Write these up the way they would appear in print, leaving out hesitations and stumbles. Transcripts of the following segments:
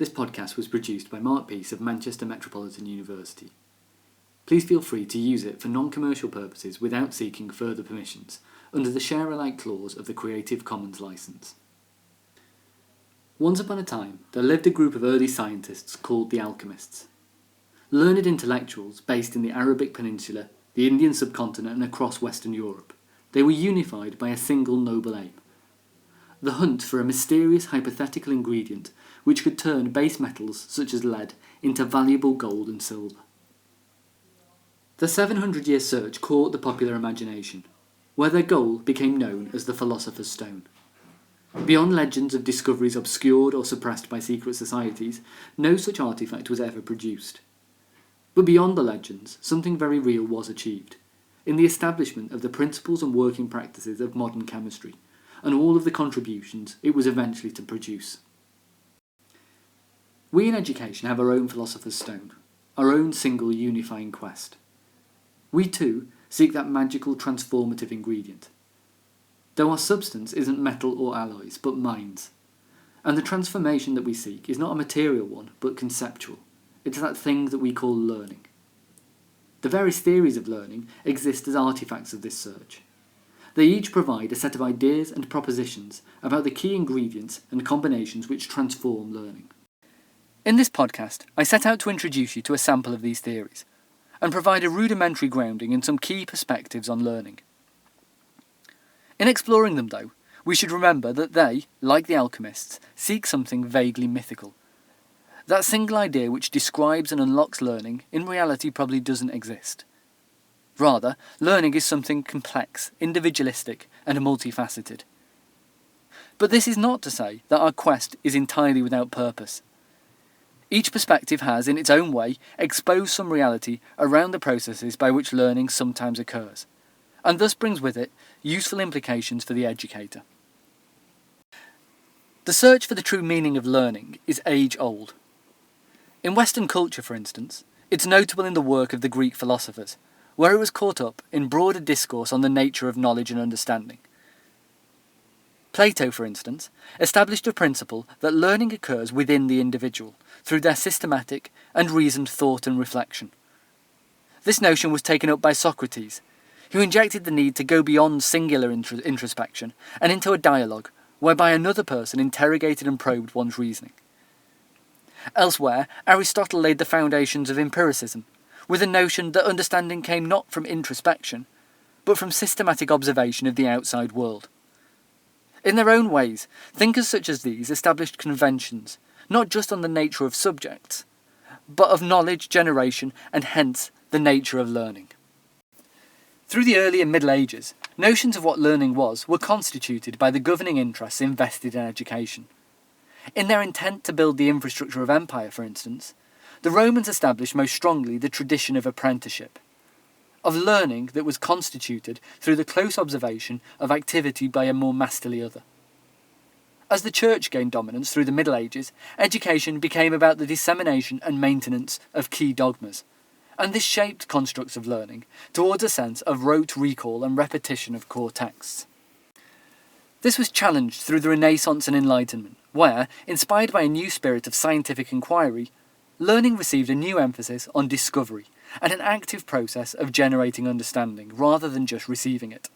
This podcast was produced by Mark Peace of Manchester Metropolitan University. Please feel free to use it for non-commercial purposes without seeking further permissions, under the share-alike clause of the Creative Commons licence. Once upon a time, there lived a group of early scientists called the alchemists. Learned intellectuals based in the Arabic Peninsula, the Indian subcontinent and across Western Europe, they were unified by a single noble aim: the hunt for a mysterious hypothetical ingredient which could turn base metals such as lead into valuable gold and silver. The 700-year search caught the popular imagination, where their goal became known as the Philosopher's Stone. Beyond legends of discoveries obscured or suppressed by secret societies, no such artifact was ever produced. But beyond the legends, something very real was achieved, in the establishment of the principles and working practices of modern chemistry, and all of the contributions it was eventually to produce. We in education have our own Philosopher's Stone, our own single unifying quest. We too seek that magical transformative ingredient. Though our substance isn't metal or alloys, but minds. And the transformation that we seek is not a material one, but conceptual. It's that thing that we call learning. The various theories of learning exist as artifacts of this search. They each provide a set of ideas and propositions about the key ingredients and combinations which transform learning. In this podcast, I set out to introduce you to a sample of these theories, and provide a rudimentary grounding in some key perspectives on learning. In exploring them, though, we should remember that they, like the alchemists, seek something vaguely mythical. That single idea which describes and unlocks learning in reality probably doesn't exist. Rather, learning is something complex, individualistic, and multifaceted. But this is not to say that our quest is entirely without purpose. Each perspective has, in its own way, exposed some reality around the processes by which learning sometimes occurs, and thus brings with it useful implications for the educator. The search for the true meaning of learning is age-old. In Western culture, for instance, it's notable in the work of the Greek philosophers, where it was caught up in broader discourse on the nature of knowledge and understanding. Plato, for instance, established a principle that learning occurs within the individual, through their systematic and reasoned thought and reflection. This notion was taken up by Socrates, who injected the need to go beyond singular introspection and into a dialogue, whereby another person interrogated and probed one's reasoning. Elsewhere, Aristotle laid the foundations of empiricism, with a notion that understanding came not from introspection, but from systematic observation of the outside world. In their own ways, thinkers such as these established conventions, not just on the nature of subjects, but of knowledge generation and hence the nature of learning. Through the early and Middle Ages, notions of what learning was were constituted by the governing interests invested in education. In their intent to build the infrastructure of empire, for instance, the Romans established most strongly the tradition of apprenticeship, of learning that was constituted through the close observation of activity by a more masterly other. As the Church gained dominance through the Middle Ages, education became about the dissemination and maintenance of key dogmas, and this shaped constructs of learning towards a sense of rote recall and repetition of core texts. This was challenged through the Renaissance and Enlightenment, where, inspired by a new spirit of scientific inquiry, learning received a new emphasis on discovery and an active process of generating understanding rather than just receiving it.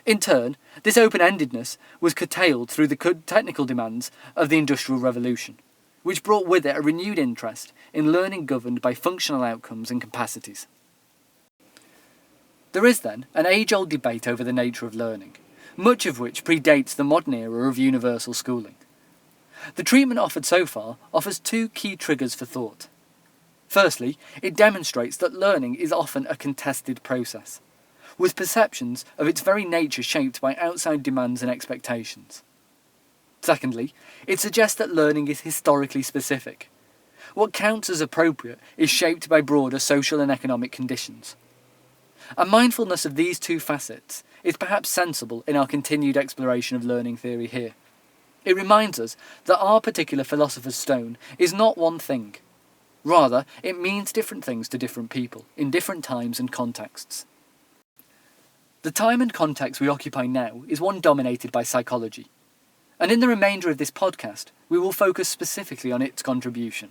In turn, this open-endedness was curtailed through the technical demands of the Industrial Revolution, which brought with it a renewed interest in learning governed by functional outcomes and capacities. There is then an age-old debate over the nature of learning, much of which predates the modern era of universal schooling. The treatment offered so far offers two key triggers for thought. Firstly, it demonstrates that learning is often a contested process, with perceptions of its very nature shaped by outside demands and expectations. Secondly, it suggests that learning is historically specific. What counts as appropriate is shaped by broader social and economic conditions. A mindfulness of these two facets is perhaps sensible in our continued exploration of learning theory here. It reminds us that our particular philosopher's stone is not one thing. Rather, it means different things to different people, in different times and contexts. The time and context we occupy now is one dominated by psychology. and in the remainder of this podcast, we will focus specifically on its contribution.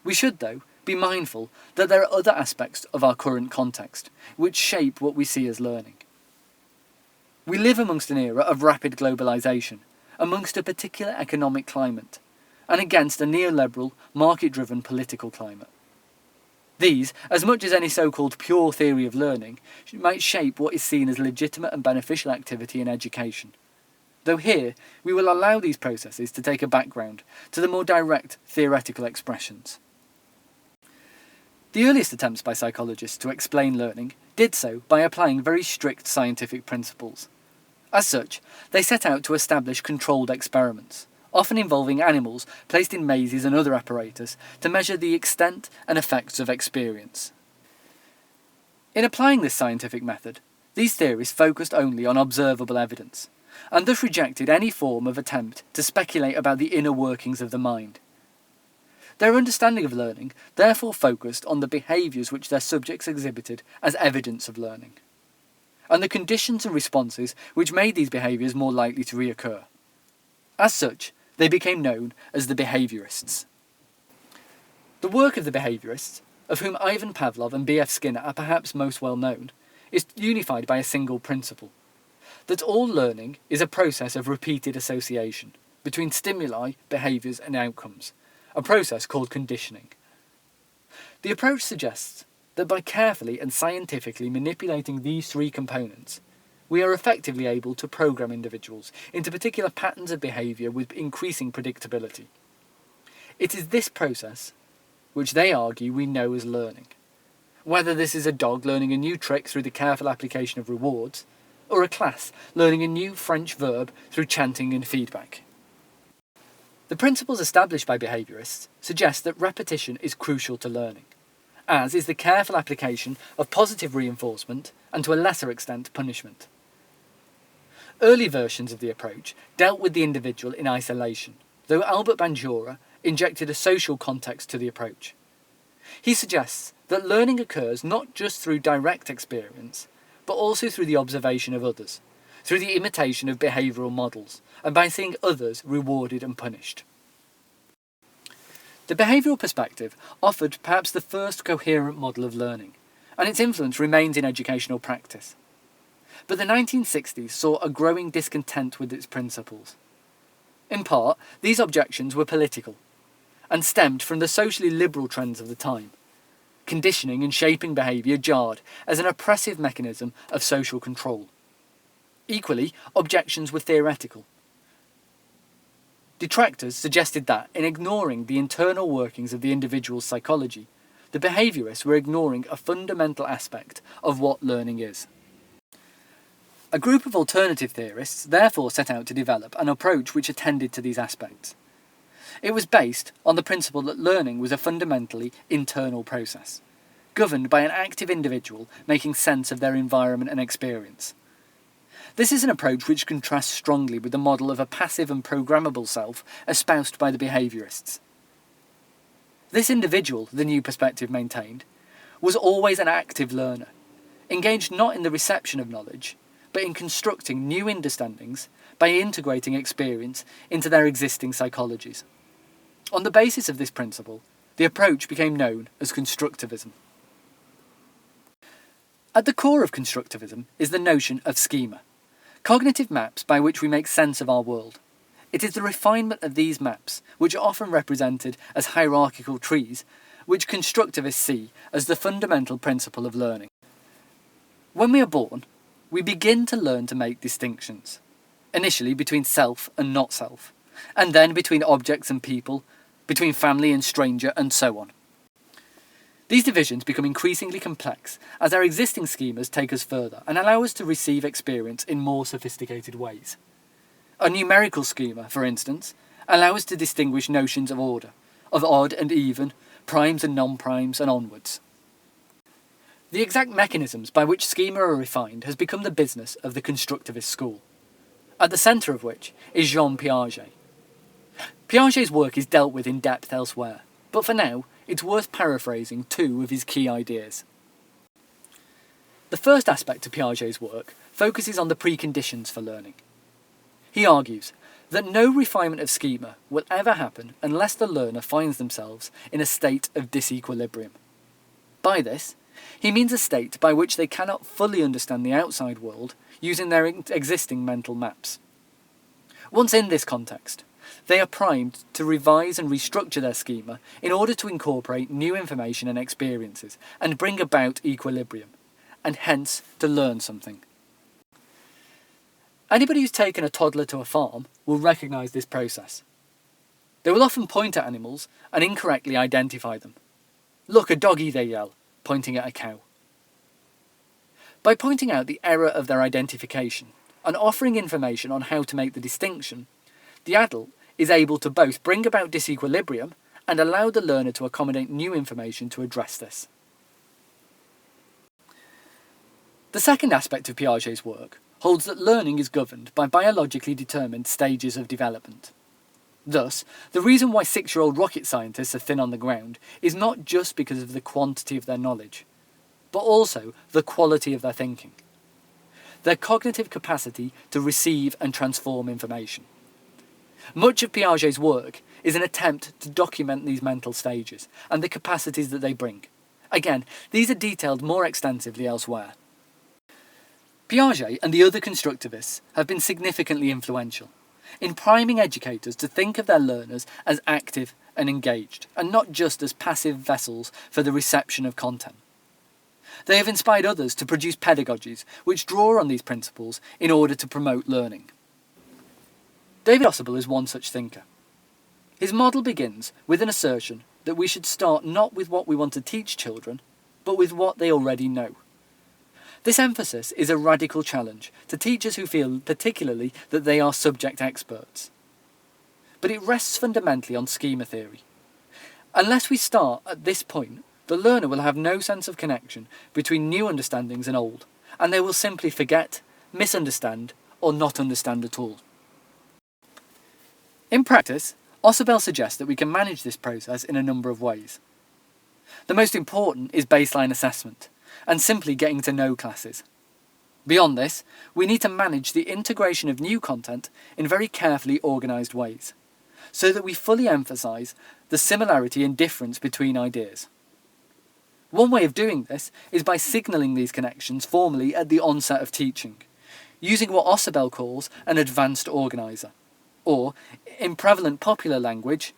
We should, though, be mindful that there are other aspects of our current context which shape what we see as learning. We live amongst an era of rapid globalisation, amongst a particular economic climate, and against a neoliberal, market-driven political climate. These, as much as any so-called pure theory of learning, might shape what is seen as legitimate and beneficial activity in education. Though here, we will allow these processes to take a background to the more direct theoretical expressions. The earliest attempts by psychologists to explain learning did so by applying very strict scientific principles. As such, they set out to establish controlled experiments, often involving animals placed in mazes and other apparatus to measure the extent and effects of experience. In applying this scientific method, these theories focused only on observable evidence, and thus rejected any form of attempt to speculate about the inner workings of the mind. Their understanding of learning therefore focused on the behaviours which their subjects exhibited as evidence of learning, and the conditions and responses which made these behaviours more likely to reoccur. As such, they became known as the behaviourists. The work of the behaviourists, of whom Ivan Pavlov and B.F. Skinner are perhaps most well known, is unified by a single principle: that all learning is a process of repeated association between stimuli, behaviours and outcomes, a process called conditioning. The approach suggests that by carefully and scientifically manipulating these three components, we are effectively able to program individuals into particular patterns of behaviour with increasing predictability. It is this process which they argue we know as learning, whether this is a dog learning a new trick through the careful application of rewards, or a class learning a new French verb through chanting and feedback. The principles established by behaviourists suggest that repetition is crucial to learning, as is the careful application of positive reinforcement and, to a lesser extent, punishment. Early versions of the approach dealt with the individual in isolation, though Albert Bandura injected a social context to the approach. He suggests that learning occurs not just through direct experience, but also through the observation of others, through the imitation of behavioural models, and by seeing others rewarded and punished. The behavioural perspective offered perhaps the first coherent model of learning, and its influence remains in educational practice. But the 1960s saw a growing discontent with its principles. In part, these objections were political, and stemmed from the socially liberal trends of the time. Conditioning and shaping behaviour jarred as an oppressive mechanism of social control. Equally, objections were theoretical. Detractors suggested that, in ignoring the internal workings of the individual's psychology, the behaviourists were ignoring a fundamental aspect of what learning is. A group of alternative theorists therefore set out to develop an approach which attended to these aspects. It was based on the principle that learning was a fundamentally internal process, governed by an active individual making sense of their environment and experience. This is an approach which contrasts strongly with the model of a passive and programmable self espoused by the behaviourists. This individual, the new perspective maintained, was always an active learner, engaged not in the reception of knowledge, but in constructing new understandings by integrating experience into their existing psychologies. On the basis of this principle, the approach became known as Constructivism. At the core of Constructivism is the notion of schema, cognitive maps by which we make sense of our world. It is the refinement of these maps, which are often represented as hierarchical trees, which constructivists see as the fundamental principle of learning. When we are born, we begin to learn to make distinctions, initially between self and not self, and then between objects and people, between family and stranger, and so on. These divisions become increasingly complex as our existing schemas take us further and allow us to receive experience in more sophisticated ways. A numerical schema, for instance, allows us to distinguish notions of order, of odd and even, primes and non-primes, and onwards. The exact mechanisms by which schema are refined has become the business of the constructivist school, at the centre of which is Jean Piaget. Piaget's work is dealt with in depth elsewhere, but for now, it's worth paraphrasing two of his key ideas. The first aspect of Piaget's work focuses on the preconditions for learning. He argues that no refinement of schema will ever happen unless the learner finds themselves in a state of disequilibrium. By this, he means a state by which they cannot fully understand the outside world using their existing mental maps. Once in this context, they are primed to revise and restructure their schema in order to incorporate new information and experiences and bring about equilibrium, and hence to learn something. Anybody who's taken a toddler to a farm will recognise this process. They will often point at animals and incorrectly identify them. "Look, a doggy," they yell, pointing at a cow. By pointing out the error of their identification and offering information on how to make the distinction, the adult is able to both bring about disequilibrium and allow the learner to accommodate new information to address this. The second aspect of Piaget's work holds that learning is governed by biologically determined stages of development. Thus, the reason why 6-year-old rocket scientists are thin on the ground is not just because of the quantity of their knowledge, but also the quality of their thinking, their cognitive capacity to receive and transform information. Much of Piaget's work is an attempt to document these mental stages and the capacities that they bring. Again, these are detailed more extensively elsewhere. Piaget and the other constructivists have been significantly influential in priming educators to think of their learners as active and engaged, and not just as passive vessels for the reception of content. They have inspired others to produce pedagogies which draw on these principles in order to promote learning. David Ausubel is one such thinker. His model begins with an assertion that we should start not with what we want to teach children, but with what they already know. This emphasis is a radical challenge to teachers who feel particularly that they are subject experts. But it rests fundamentally on schema theory. Unless we start at this point, the learner will have no sense of connection between new understandings and old, and they will simply forget, misunderstand, or not understand at all. In practice, Ausubel suggests that we can manage this process in a number of ways. The most important is baseline assessment, and simply getting to know classes. Beyond this, we need to manage the integration of new content in very carefully organised ways, so that we fully emphasise the similarity and difference between ideas. One way of doing this is by signalling these connections formally at the onset of teaching, using what Ausubel calls an advanced organiser, or, in prevalent popular language,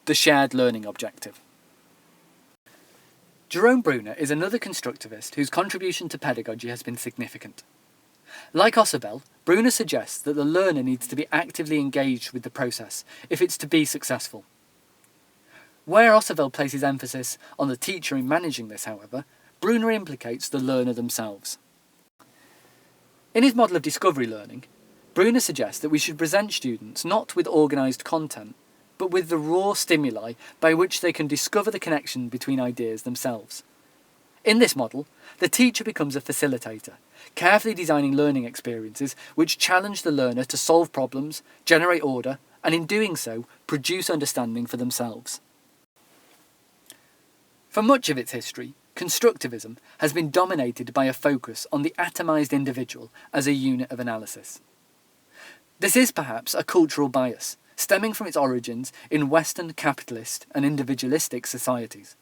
the shared learning objective. Jerome Bruner is another constructivist whose contribution to pedagogy has been significant. Like Ausubel, Bruner suggests that the learner needs to be actively engaged with the process if it's to be successful. Where Ausubel places emphasis on the teacher in managing this, however, Bruner implicates the learner themselves. In his model of discovery learning, Bruner suggests that we should present students not with organised content, but with the raw stimuli by which they can discover the connection between ideas themselves. In this model, the teacher becomes a facilitator, carefully designing learning experiences which challenge the learner to solve problems, generate order, and in doing so, produce understanding for themselves. For much of its history, Constructivism has been dominated by a focus on the atomised individual as a unit of analysis. This is perhaps a cultural bias, stemming from its origins in Western capitalist and individualistic societies.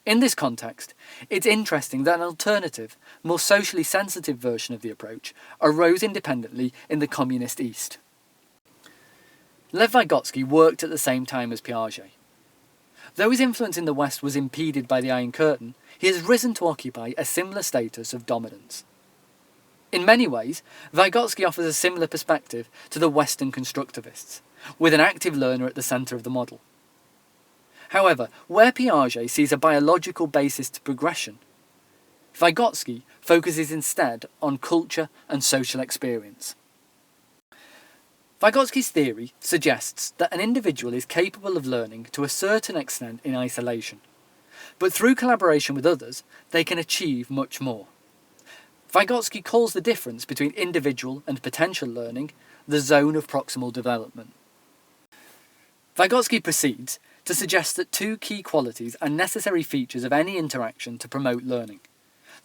In this context, it's interesting that an alternative, more socially sensitive version of the approach arose independently in the communist East. Lev Vygotsky worked at the same time as Piaget. Though his influence in the West was impeded by the Iron Curtain, he has risen to occupy a similar status of dominance. In many ways, Vygotsky offers a similar perspective to the Western constructivists, with an active learner at the centre of the model. However, where Piaget sees a biological basis to progression, Vygotsky focuses instead on culture and social experience. Vygotsky's theory suggests that an individual is capable of learning to a certain extent in isolation, but through collaboration with others, they can achieve much more. Vygotsky calls the difference between individual and potential learning the zone of proximal development. Vygotsky proceeds to suggest that two key qualities are necessary features of any interaction to promote learning.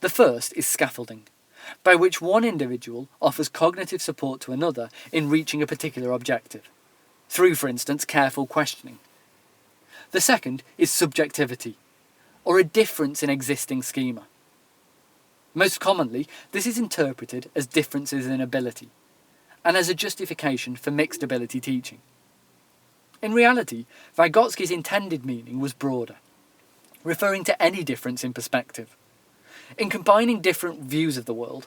The first is scaffolding, by which one individual offers cognitive support to another in reaching a particular objective, through, for instance, careful questioning. The second is subjectivity, or a difference in existing schema. Most commonly, this is interpreted as differences in ability, and as a justification for mixed ability teaching. In reality, Vygotsky's intended meaning was broader, referring to any difference in perspective. In combining different views of the world,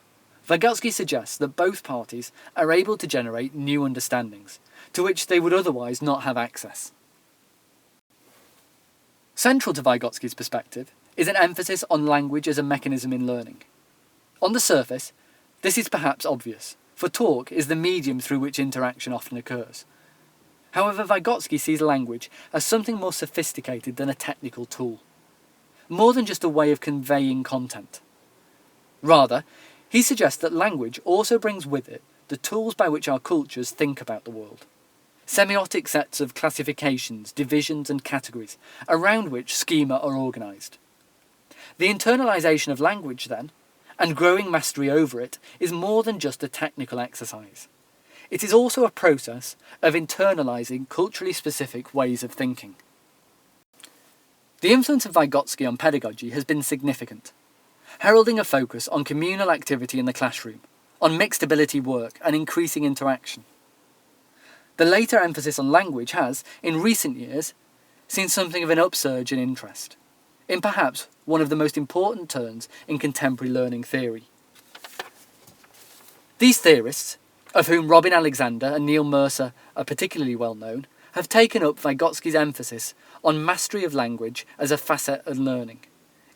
Vygotsky suggests that both parties are able to generate new understandings, to which they would otherwise not have access. Central to Vygotsky's perspective is an emphasis on language as a mechanism in learning. On the surface, this is perhaps obvious, for talk is the medium through which interaction often occurs. However, Vygotsky sees language as something more sophisticated than a technical tool, more than just a way of conveying content. Rather, he suggests that language also brings with it the tools by which our cultures think about the world. Semiotic sets of classifications, divisions and categories, around which schema are organised. The internalisation of language, then, and growing mastery over it, is more than just a technical exercise. It is also a process of internalising culturally specific ways of thinking. The influence of Vygotsky on pedagogy has been significant, heralding a focus on communal activity in the classroom, on mixed ability work and increasing interaction. The later emphasis on language has, in recent years, seen something of an upsurge in interest, in perhaps one of the most important turns in contemporary learning theory. These theorists, of whom Robin Alexander and Neil Mercer are particularly well known, have taken up Vygotsky's emphasis on mastery of language as a facet of learning,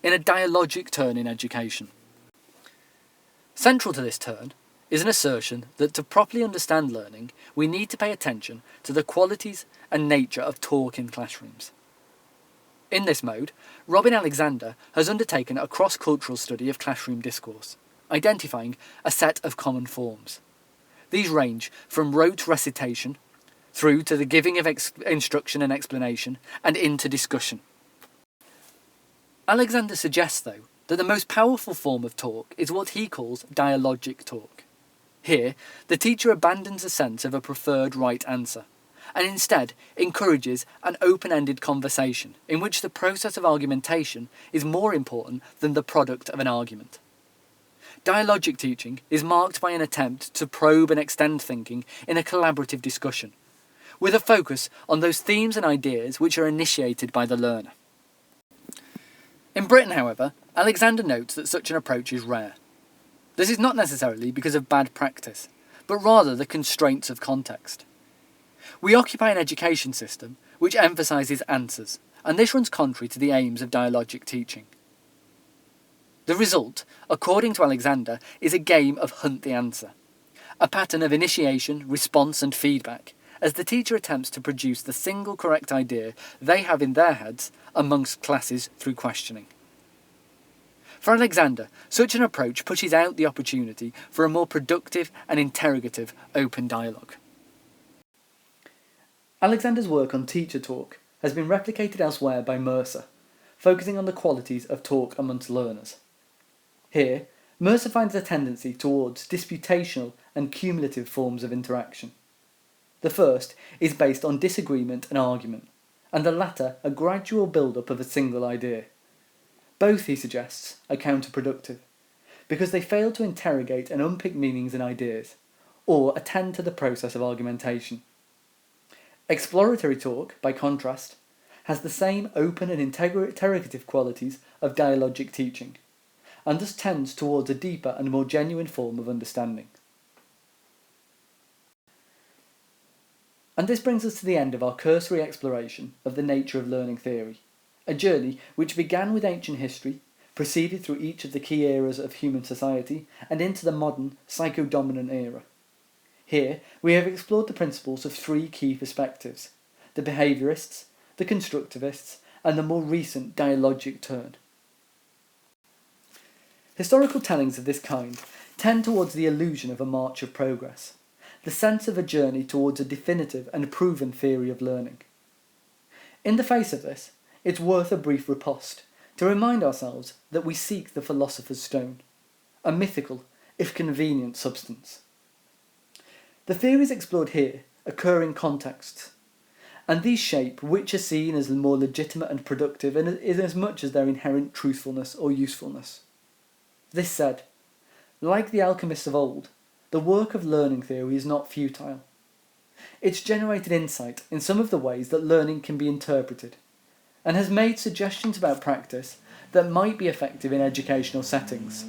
in a dialogic turn in education. Central to this turn is an assertion that to properly understand learning, we need to pay attention to the qualities and nature of talk in classrooms. In this mode, Robin Alexander has undertaken a cross-cultural study of classroom discourse, identifying a set of common forms. These range from rote recitation through to the giving of instruction and explanation and into discussion. Alexander suggests, though, that the most powerful form of talk is what he calls dialogic talk. Here, the teacher abandons a sense of a preferred right answer, and instead encourages an open-ended conversation in which the process of argumentation is more important than the product of an argument. Dialogic teaching is marked by an attempt to probe and extend thinking in a collaborative discussion, with a focus on those themes and ideas which are initiated by the learner. In Britain, however, Alexander notes that such an approach is rare. This is not necessarily because of bad practice, but rather the constraints of context. We occupy an education system which emphasises answers, and this runs contrary to the aims of dialogic teaching. The result, according to Alexander, is a game of hunt the answer, a pattern of initiation, response and feedback, as the teacher attempts to produce the single correct idea they have in their heads amongst classes through questioning. For Alexander, such an approach pushes out the opportunity for a more productive and interrogative open dialogue. Alexander's work on teacher talk has been replicated elsewhere by Mercer, focusing on the qualities of talk amongst learners. Here, Mercer finds a tendency towards disputational and cumulative forms of interaction. The first is based on disagreement and argument, and the latter a gradual build-up of a single idea. Both, he suggests, are counterproductive, because they fail to interrogate and unpick meanings and ideas, or attend to the process of argumentation. Exploratory talk, by contrast, has the same open and interrogative qualities of dialogic teaching, and thus tends towards a deeper and more genuine form of understanding. And this brings us to the end of our cursory exploration of the nature of learning theory, a journey which began with ancient history, proceeded through each of the key eras of human society, and into the modern psycho-dominant era. Here, we have explored the principles of three key perspectives: the behaviourists, the constructivists, and the more recent dialogic turn. Historical tellings of this kind tend towards the illusion of a march of progress, the sense of a journey towards a definitive and proven theory of learning. In the face of this, it's worth a brief riposte to remind ourselves that we seek the philosopher's stone, a mythical, if convenient, substance. The theories explored here occur in contexts, and these shape which are seen as more legitimate and productive in as much as their inherent truthfulness or usefulness. This said, like the alchemists of old, the work of learning theory is not futile. It's generated insight in some of the ways that learning can be interpreted, and has made suggestions about practice that might be effective in educational settings.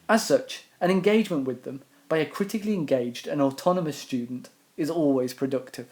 As such, an engagement with them by a critically engaged and autonomous student is always productive.